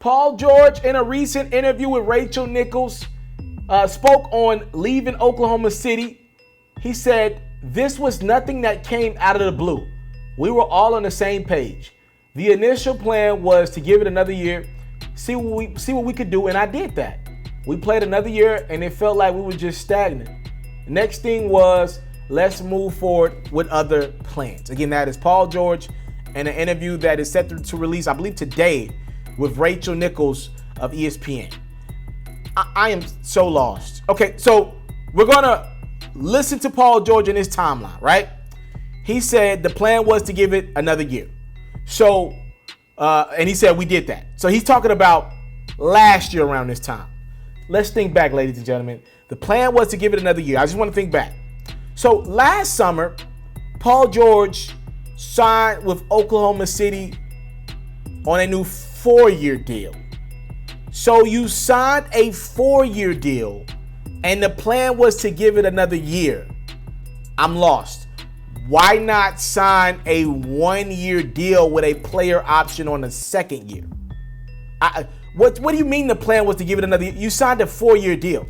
Paul George, in a recent interview with Rachel Nichols, spoke on leaving Oklahoma City. He said, "This was nothing that came out of the blue. We were all on the same page. The initial plan was to give it another year, see what we could do, and I did that. We played another year, and it felt like we were just stagnant. The next thing was, let's move forward with other plans." Again, that is Paul George in an interview that is set to release, I believe, today with Rachel Nichols of ESPN. I am so lost. Okay, so we're going to listen to Paul George in his timeline, right? He said the plan was to give it another year. So, and he said we did that. So he's talking about last year around this time. Let's think back, ladies and gentlemen. The plan was to give it another year. I just want to think back. So last summer, Paul George signed with Oklahoma City on a new 4-year deal. So you signed a 4-year deal, and the plan was to give it another year. I'm lost. Why not sign a 1-year deal with a player option on the second year? What do you mean the plan was to give it another year? You signed a 4-year deal.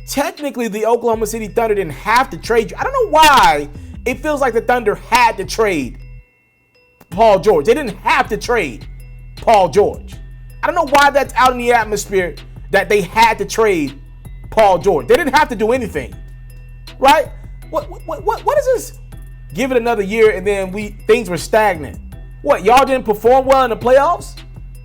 Technically, the Oklahoma City Thunder didn't have to trade you. I don't know why it feels like the Thunder had to trade Paul George. They didn't have to trade Paul George. I don't know why that's out in the atmosphere that they had to trade Paul George. They didn't have to do anything, right? What is this? Give it another year and then things were stagnant. What, y'all didn't perform well in the playoffs?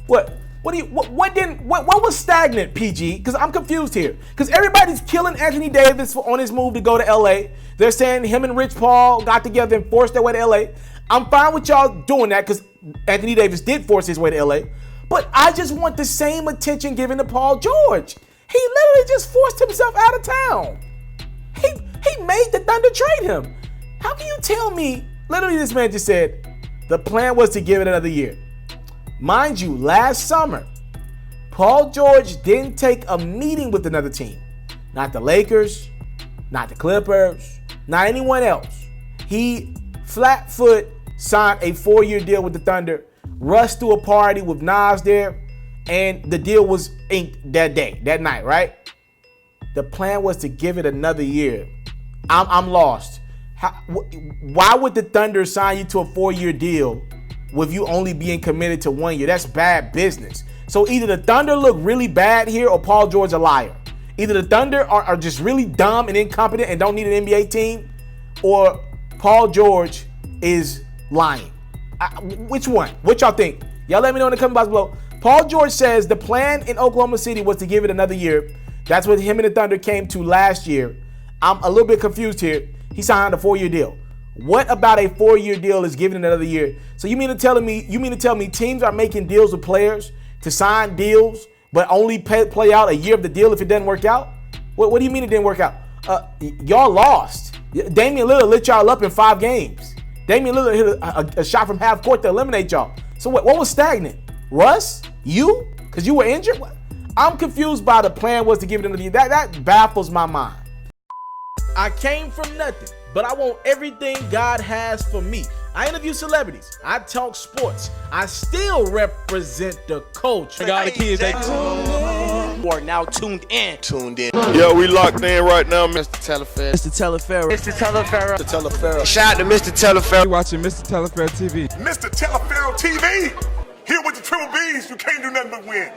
What was stagnant, PG? Because I'm confused here. Because everybody's killing Anthony Davis on his move to go to LA. They're saying him and Rich Paul got together and forced their way to LA. I'm fine with y'all doing that because Anthony Davis did force his way to LA. But I just want the same attention given to Paul George. He literally just forced himself out of town. He made the Thunder trade him. How can you tell me, literally this man just said, the plan was to give it another year. Mind you, last summer, Paul George didn't take a meeting with another team. Not the Lakers, not the Clippers, not anyone else. He flat-foot signed a 4-year deal with the Thunder, rushed to a party with Nas there, and the deal was inked that night, right? The plan was to give it another year. I'm lost. Why would the Thunder sign you to a 4-year deal with you only being committed to 1 year? That's bad business. So either the Thunder look really bad here or Paul George a liar. Either the Thunder are just really dumb and incompetent and don't need an NBA team, or Paul George is lying. Which one? What y'all think? Y'all let me know in the comment box below. Paul George says the plan in Oklahoma City was to give it another year. That's what him and the Thunder came to last year. I'm a little bit confused here. He signed a 4-year deal. What about a 4-year deal is giving another year? So you mean to tell me teams are making deals with players to sign deals, but only play out a year of the deal if it doesn't work out? What do you mean it didn't work out? Y'all lost. Damian Lillard lit y'all up in 5 games. Damian Lillard hit a shot from half court to eliminate y'all. So what was stagnant? Russ? You? Because you were injured? I'm confused by the plan was to give it another year. That baffles my mind. I came from nothing, but I want everything God has for me. I interview celebrities. I talk sports. I still represent the culture. I got the kids. They are now tuned in. Yo, we locked in right now, Mr. Taliaferro. Mr. Taliaferro. Shout out to Mr. Taliaferro. You're watching Mr.Taliaferro TV. Mr. Taliaferro TV. Here with the Triple B's. You can't do nothing but win.